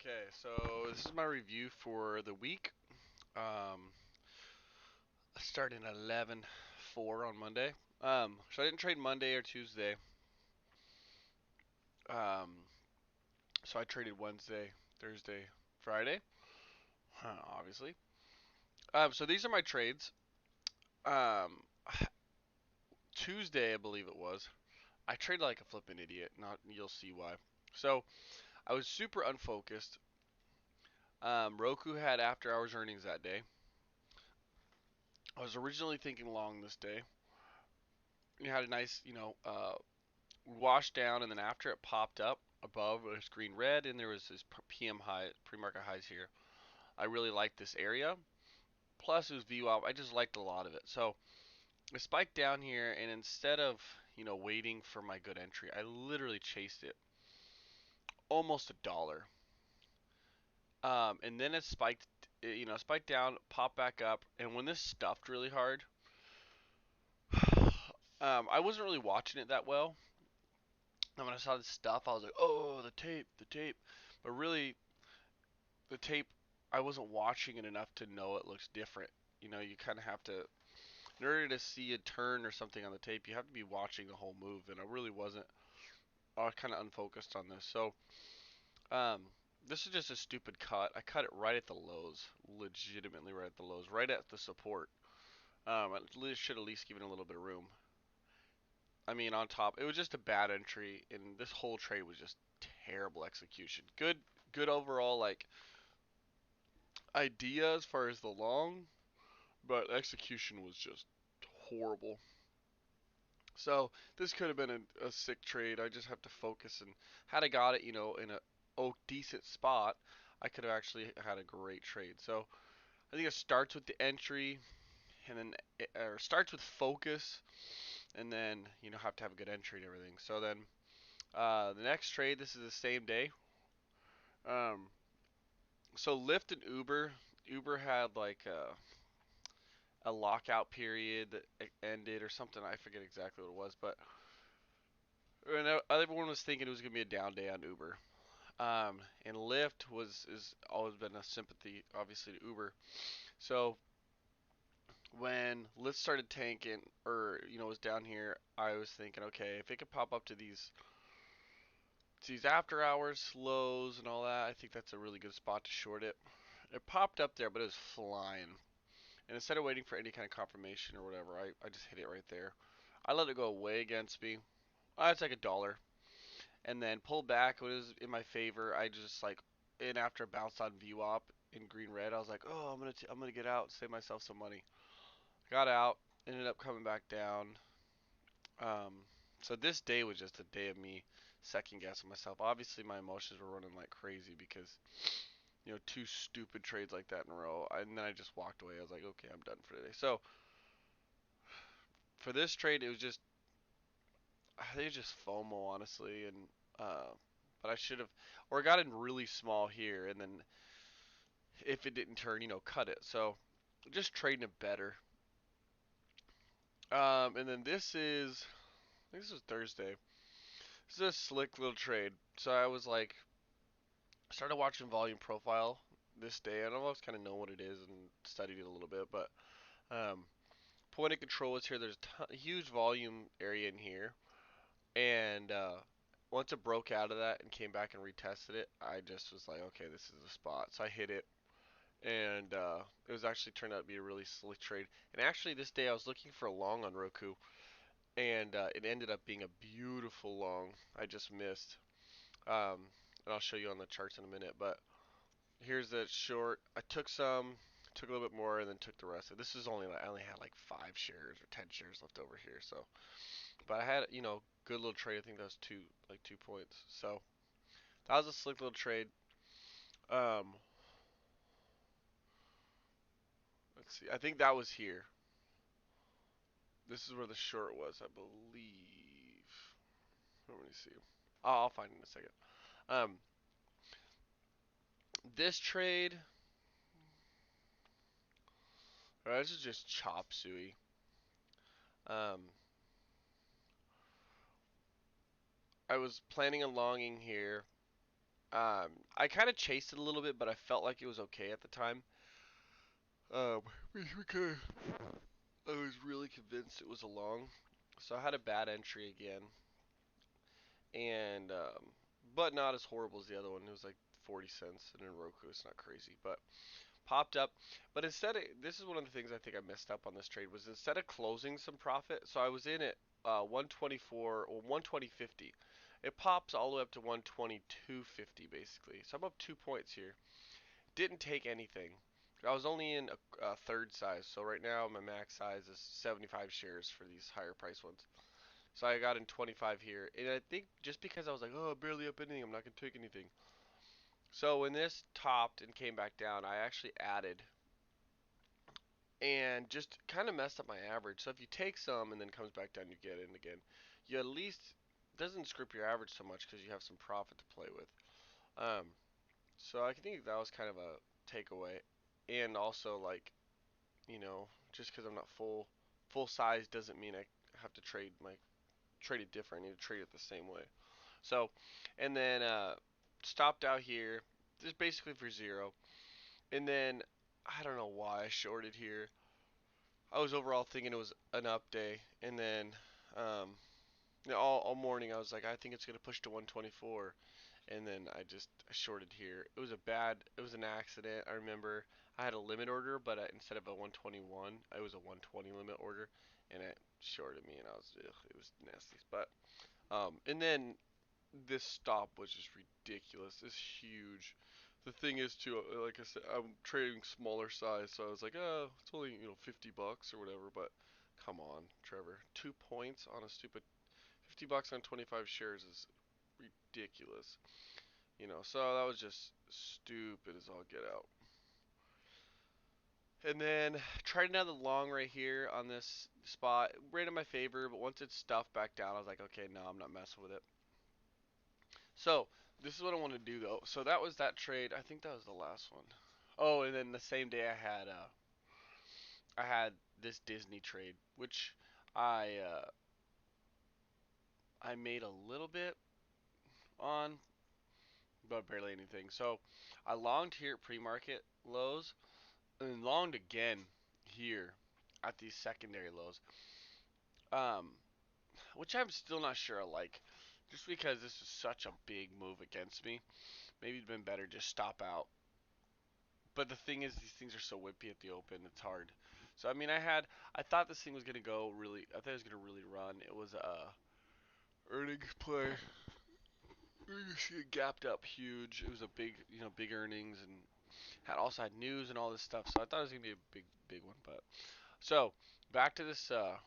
Okay, so this is my review for the week. I started at 11:04 on Monday. So I didn't trade Monday or Tuesday. Um, so I traded Wednesday, Thursday, Friday, obviously. So these are my trades. Um, Tuesday, I believe it was. I traded like a flippin' idiot. Not you'll see why. So I was super unfocused. Roku had after hours earnings that day. I was originally thinking long this day. You had a nice, wash down, and then after it popped up above, it was green red, and there was this PM high, pre-market highs here. I really liked this area. Plus, it was VWAP. I just liked a lot of it. So I spiked down here, and instead of waiting for my good entry, I literally chased it almost $1. And then it spiked, spiked down, popped back up, and when this stuffed really hard, I wasn't really watching it that well. And when I saw this stuff, I was like, "Oh, the tape, the tape." But really, the tape, I wasn't watching it enough to know it looks different. You kind of have to, in order to see a turn or something on the tape, you have to be watching the whole move, and I really wasn't. I was kind of unfocused on this. So, um, this is just a stupid cut. I cut it right at the lows, legitimately right at the lows, right at the support. I should at least given a little bit of room. I mean, on top, it was just a bad entry, and this whole trade was just terrible execution. Good overall, like idea as far as the long, but execution was just horrible. So this could have been a sick trade. I just have to focus, and had I got it, in a decent spot, I could have actually had a great trade. So I think it starts with the entry, and then or starts with focus, and then have to have a good entry and everything. So then the next trade, this is the same day. Um, so Lyft and Uber had like a lockout period that ended or something. I forget exactly what it was, but everyone was thinking it was gonna be a down day on Uber. And Lyft is always been a sympathy, obviously, to Uber. So when Lyft started tanking, or was down here, I was thinking, okay, if it could pop up to these after hours lows and all that, I think that's a really good spot to short it. It popped up there, but it was flying. And instead of waiting for any kind of confirmation or whatever, I just hit it right there. I let it go way against me. It's like $1, and then pulled back. It was in my favor. I just like, and after a bounce on VWAP in green red, I was like, oh, I'm gonna get out, save myself some money. Got out, ended up coming back down. Um, so this day was just a day of me second guessing myself. Obviously, my emotions were running like crazy because two stupid trades like that in a row. And then I just walked away. I was like, okay, I'm done for today. So for this trade, it was just, I think it's just FOMO, honestly, and but I should have, or I got in really small here, and then if it didn't turn, cut it. So just trading it better. And then I think this is Thursday. This is a slick little trade. So I was like, started watching volume profile this day. I don't almost kind of know what it is and studied it a little bit, but um, point of control is here. There's a huge volume area in here, and once it broke out of that and came back and retested it, I just was like, okay, this is the spot. So I hit it, and it was actually turned out to be a really slick trade. And actually, this day I was looking for a long on Roku, and it ended up being a beautiful long. I just missed. And I'll show you on the charts in a minute. But here's the short. I took some, took a little bit more, and then took the rest. This is only I only had like 5 shares or 10 shares left over here. So, but I had good little trade. I think that was 2 points. So that was a slick little trade. Um, let's see. I think that was here. This is where the short was, I believe. Let me see. I'll find it in a second. Um, this trade, this is just chop suey. Um, I was planning on longing here. I kind of chased it a little bit, but I felt like it was okay at the time. Um, because I was really convinced it was a long, so I had a bad entry again, and but not as horrible as the other one. It was like 40 cents, and in Roku, it's not crazy, but popped up. But instead, this is one of the things I think I messed up on this trade was instead of closing some profit, so I was in at 124 or 120.50. It pops all the way up to 122.50 basically. So I'm up 2 points here. Didn't take anything. I was only in a third size, so right now my max size is 75 shares for these higher price ones. So I got in 25 here, and I think just because I was like, oh, barely up anything, I'm not gonna take anything. So when this topped and came back down, I actually added and just kind of messed up my average. So if you take some and then comes back down, you get in again. You at least doesn't screw up your average so much because you have some profit to play with. Um, so I think that was kind of a takeaway, and also like just because I'm not full size doesn't mean I have to trade it different. I need to trade it the same way. So, and then stopped out here just basically for zero, and then I don't know why I shorted here. I was overall thinking it was an up day, and then um, all morning I was like, I think it's gonna push to 124, and then I shorted here. It was an accident. I remember I had a limit order, but instead of a 121, it was a 120 limit order, and it shorted me, and it was nasty. But and then this stop was just ridiculous. It's huge. The thing is too, like I said, I'm trading smaller size, so I was like, oh, it's only $50 or whatever. But come on, Trevor, 2 points on a stupid $50 on 25 shares is ridiculous. So that was just stupid as all get out. And then tried another long right here on this spot, right in my favor. But once it stuffed back down, I was like, okay, no, I'm not messing with it. So this is what I want to do though. So that was that trade. I think that was the last one. Oh, and then the same day I had this Disney trade, which I uh, I made a little bit on, but barely anything. So I longed here at pre-market lows and longed again here at these secondary lows. Um, which I'm still not sure I like, just because this is such a big move against me. Maybe it'd been better just stop out. But the thing is, these things are so wimpy at the open, it's hard. So I mean, I thought this thing was gonna go really, I thought it was gonna really run. It was a earnings play. You see it gapped up huge. It was a big, big earnings and had also had news and all this stuff. So I thought it was gonna be a big one. But so back to this. What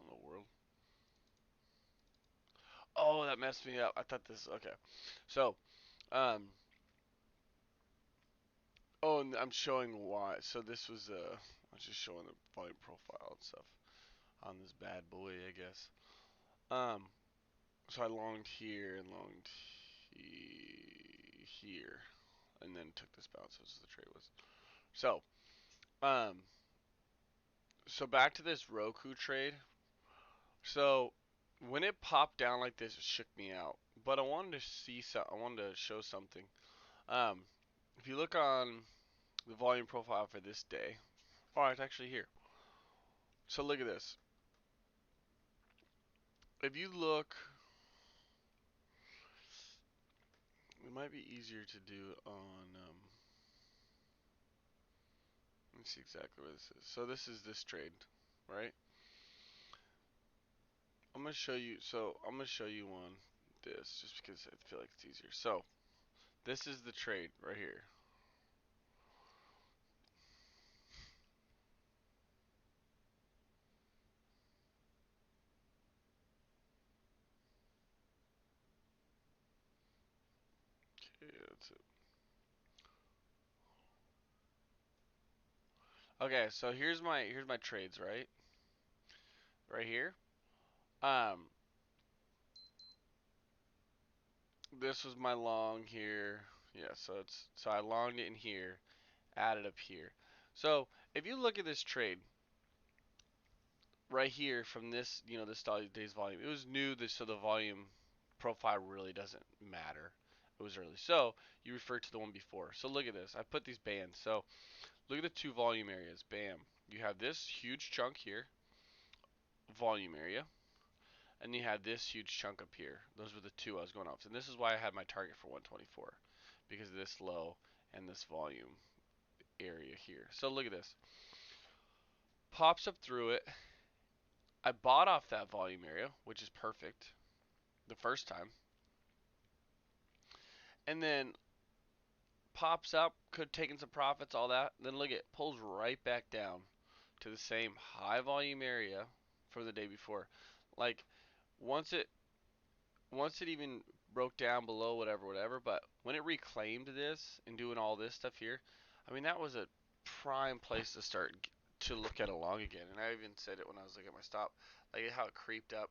in the world? Oh, that messed me up. I thought this. Okay. So um. Oh, and I'm showing why. So this was I was just showing the volume profile and stuff on this bad boy, I guess. Um, so I longed here and longed here, and then took this bounce as the trade was. So, um, so back to this Roku trade. So when it popped down like this, it shook me out. But I wanted to see so I wanted to show something. Um, if you look on the volume profile for this day, oh, it's actually here. So look at this. If you look, it might be easier to do on. Let's see exactly what this is. So this is this trade, right? I'm gonna show you on this just because I feel like it's easier. So this is the trade right here. Okay, that's it. Okay, so here's my trades, right? Right here. Um, this was my long here. Yeah, so I longed it in here, added up here. So if you look at this trade, right here from this, this day's volume, it was new, so the volume profile really doesn't matter. It was early. So you refer to the one before. So look at this. I put these bands. So look at the two volume areas. Bam. You have this huge chunk here, volume area, and you have this huge chunk up here. Those were the two I was going off. And this is why I had my target for 124, because of this low and this volume area here. So look at this. Pops up through it. I bought off that volume area, which is perfect the first time. And then pops up, could taking some profits, all that. Then look, it pulls right back down to the same high volume area from the day before. Like once it once it even broke down below whatever, but when it reclaimed this and doing all this stuff here, I mean that was a prime place to start to look at a long again. And I even said it when I was looking at my stop, like how it creeped up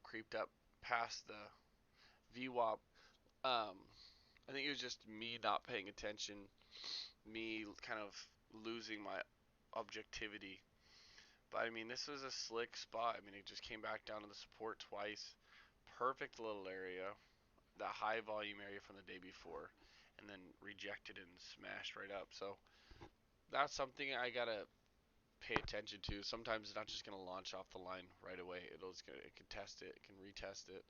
past the VWAP. I think it was just me not paying attention, me kind of losing my objectivity. But I mean, this was a slick spot. I mean, it just came back down to the support twice. Perfect little area, that high volume area from the day before, and then rejected and smashed right up. So that's something I gotta pay attention to. Sometimes it's not just gonna launch off the line right away. It can test it, it can retest it,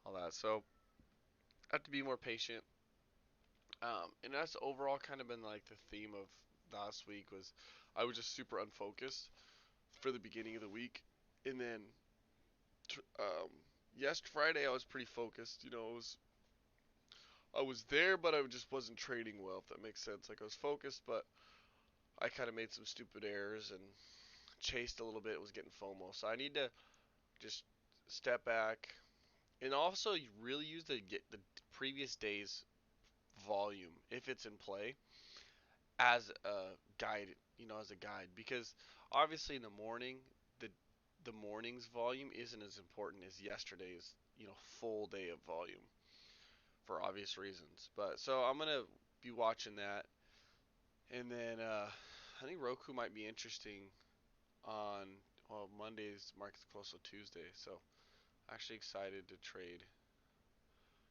all that. So I have to be more patient. And that's overall kind of been like the theme of last week was I was just super unfocused for the beginning of the week, and then yes, Friday I was pretty focused. I was there, but I just wasn't trading well. If that makes sense. Like I was focused, but I kind of made some stupid errors and chased a little bit. Was getting FOMO, so I need to just step back and also really use the previous day's volume if it's in play as a guide, as a guide, because obviously in the morning, the the morning's volume isn't as important as yesterday's, full day of volume for obvious reasons. But so I'm gonna be watching that, and then I think Roku might be interesting on Monday's market's close to Tuesday, so actually excited to trade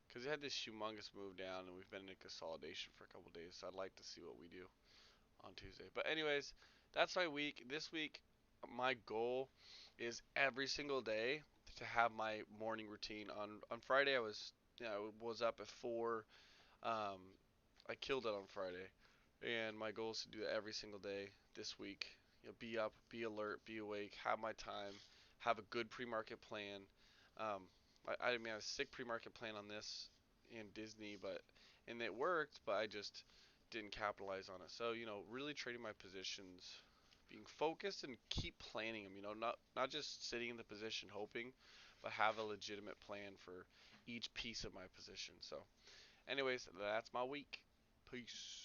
because it had this humongous move down, and we've been in consolidation for a couple days, so I'd like to see what we do on Tuesday. But anyways, that's my week. This week, my goal is every single day to have my morning routine. On Friday, I was up at 4. Um, I killed it on Friday, and my goal is to do that every single day this week. Be up, be alert, be awake, have my time, have a good pre-market plan. I mean, I had a sick pre-market plan on this in Disney, and it worked, but I just didn't capitalize on it. So, really trading my positions, being focused and keep planning them, not just sitting in the position hoping, but have a legitimate plan for each piece of my position. So, anyways, that's my week. Peace.